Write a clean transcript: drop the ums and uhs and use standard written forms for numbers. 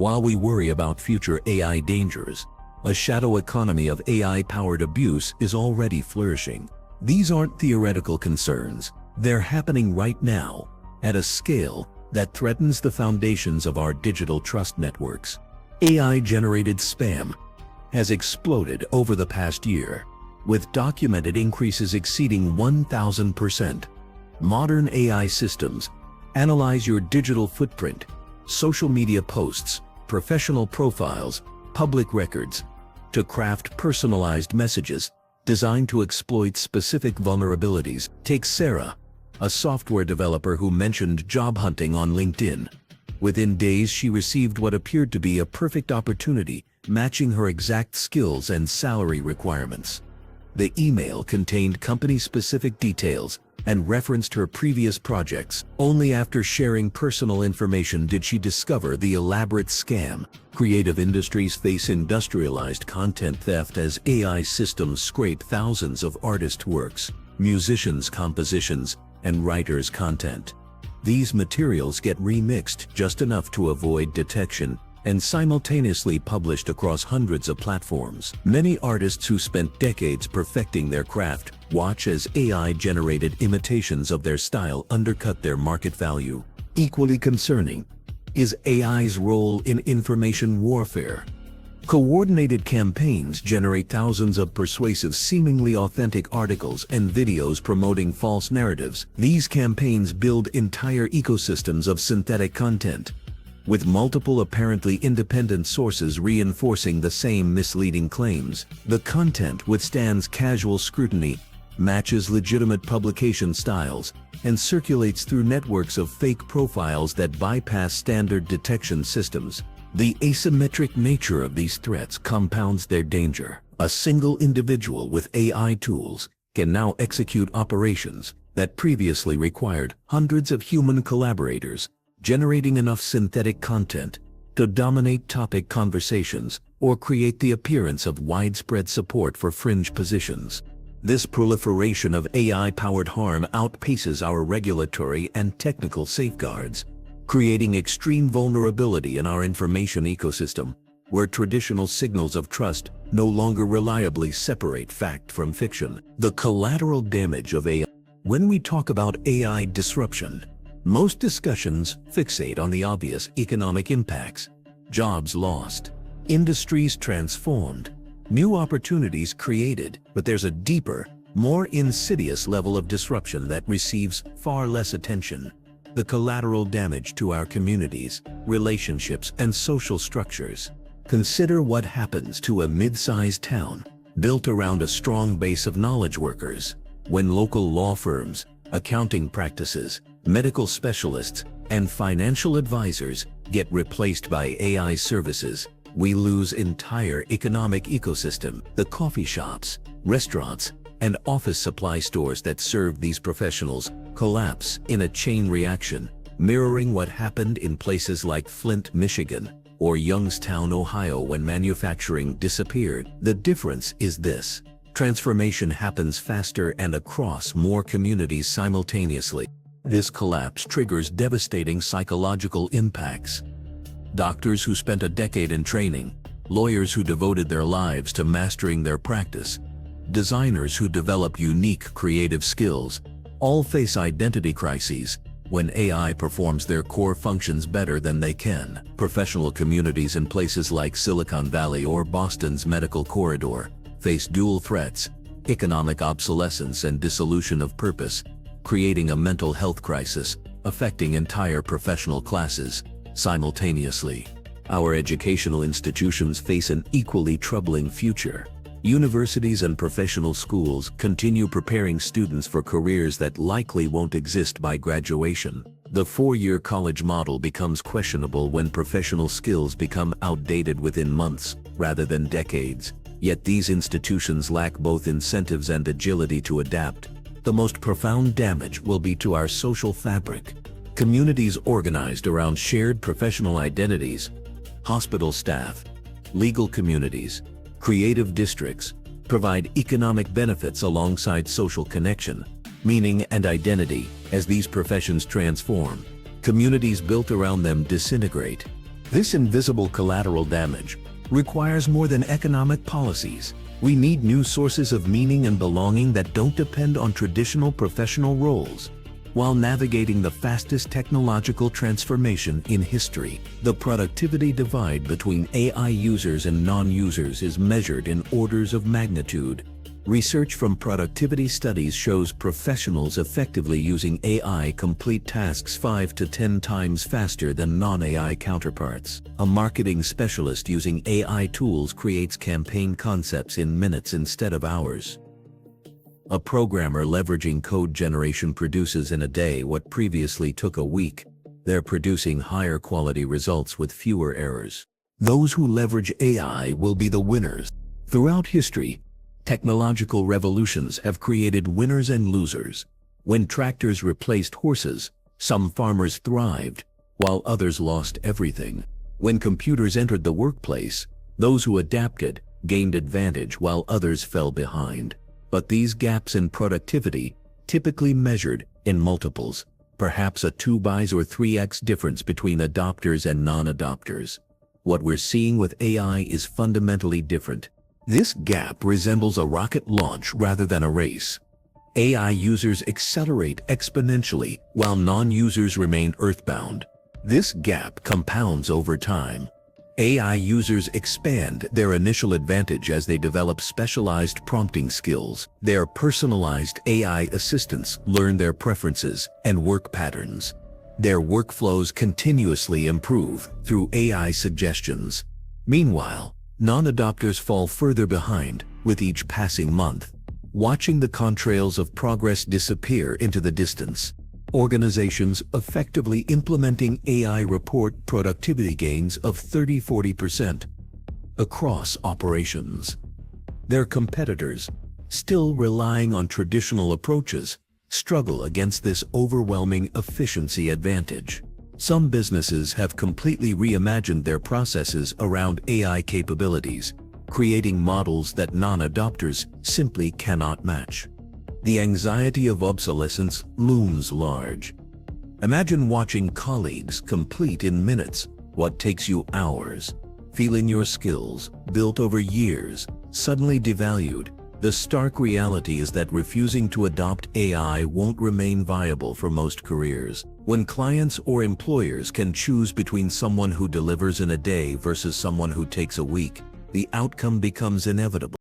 While we worry about future AI dangers, a shadow economy of AI-powered abuse is already flourishing. These aren't theoretical concerns. They're happening right now, at a scale that threatens the foundations of our digital trust networks. AI-generated spam has exploded over the past year, with documented increases exceeding 1,000%. Modern AI systems analyze your digital footprint, social media posts, professional profiles, public records, to craft personalized messages designed to exploit specific vulnerabilities. Take Sarah, a software developer who mentioned job hunting on LinkedIn. Within days, she received what appeared to be a perfect opportunity, matching her exact skills and salary requirements. The email contained company-specific details and referenced her previous projects. Only after sharing personal information did she discover the elaborate scam. Creative industries face industrialized content theft as AI systems scrape thousands of artists' works, musicians' compositions, and writers' content. These materials get remixed just enough to avoid detection and simultaneously published across hundreds of platforms. Many artists who spent decades perfecting their craft watch as AI-generated imitations of their style undercut their market value. Equally concerning is AI's role in information warfare. Coordinated campaigns generate thousands of persuasive, seemingly authentic articles and videos promoting false narratives. These campaigns build entire ecosystems of synthetic content, with multiple apparently independent sources reinforcing the same misleading claims. The content withstands casual scrutiny, matches legitimate publication styles, and circulates through networks of fake profiles that bypass standard detection systems. The asymmetric nature of these threats compounds their danger. A single individual with AI tools can now execute operations that previously required hundreds of human collaborators, generating enough synthetic content to dominate topic conversations or create the appearance of widespread support for fringe positions. This proliferation of AI-powered harm outpaces our regulatory and technical safeguards, creating extreme vulnerability in our information ecosystem, where traditional signals of trust no longer reliably separate fact from fiction. The collateral damage of AI. When we talk about AI disruption, most discussions fixate on the obvious economic impacts: jobs lost, industries transformed, new opportunities created. But there's a deeper, more insidious level of disruption that receives far less attention: the collateral damage to our communities, relationships, and social structures. Consider what happens to a mid-sized town built around a strong base of knowledge workers. When local law firms, accounting practices, medical specialists, and financial advisors get replaced by AI services, we lose entire economic ecosystem. The coffee shops, restaurants, and office supply stores that serve these professionals collapse in a chain reaction, mirroring what happened in places like Flint, Michigan, or Youngstown, Ohio when manufacturing disappeared. The difference is this: transformation happens faster and across more communities simultaneously. This collapse triggers devastating psychological impacts. Doctors who spent a decade in training, lawyers who devoted their lives to mastering their practice, designers who develop unique creative skills, all face identity crises when AI performs their core functions better than they can. Professional communities in places like Silicon Valley or Boston's medical corridor face dual threats: economic obsolescence and dissolution of purpose, creating a mental health crisis affecting entire professional classes simultaneously. Our educational institutions face an equally troubling future. Universities and professional schools continue preparing students for careers that likely won't exist by graduation. The four-year college model becomes questionable when professional skills become outdated within months rather than decades. Yet these institutions lack both incentives and agility to adapt. The most profound damage will be to our social fabric. Communities organized around shared professional identities, hospital staff, legal communities, creative districts, provide economic benefits alongside social connection, meaning, and identity. As these professions transform, communities built around them disintegrate. This invisible collateral damage requires more than economic policies. We need new sources of meaning and belonging that don't depend on traditional professional roles. While navigating the fastest technological transformation in history, the productivity divide between AI users and non-users is measured in orders of magnitude. Research from productivity studies shows professionals effectively using AI complete tasks 5 to 10 times faster than non-AI counterparts. A marketing specialist using AI tools creates campaign concepts in minutes instead of hours. A programmer leveraging code generation produces in a day what previously took a week. They're producing higher quality results with fewer errors. Those who leverage AI will be the winners. Throughout history, technological revolutions have created winners and losers. When tractors replaced horses, some farmers thrived, while others lost everything. When computers entered the workplace, those who adapted gained advantage while others fell behind. But these gaps in productivity, typically measured in multiples, perhaps a 2x or 3x difference between adopters and non-adopters. What we're seeing with AI is fundamentally different. This gap resembles a rocket launch rather than a race. AI users accelerate exponentially while non-users remain earthbound. This gap compounds over time. AI users expand their initial advantage as they develop specialized prompting skills. Their personalized AI assistants learn their preferences and work patterns. Their workflows continuously improve through AI suggestions. Meanwhile, non-adopters fall further behind with each passing month, watching the contrails of progress disappear into the distance. Organizations effectively implementing AI report productivity gains of 30–40% across operations. Their competitors, still relying on traditional approaches, struggle against this overwhelming efficiency advantage. Some businesses have completely reimagined their processes around AI capabilities, creating models that non-adopters simply cannot match. The anxiety of obsolescence looms large. Imagine watching colleagues complete in minutes what takes you hours, feeling your skills, built over years, suddenly devalued. The stark reality is that refusing to adopt AI won't remain viable for most careers. When clients or employers can choose between someone who delivers in a day versus someone who takes a week, the outcome becomes inevitable.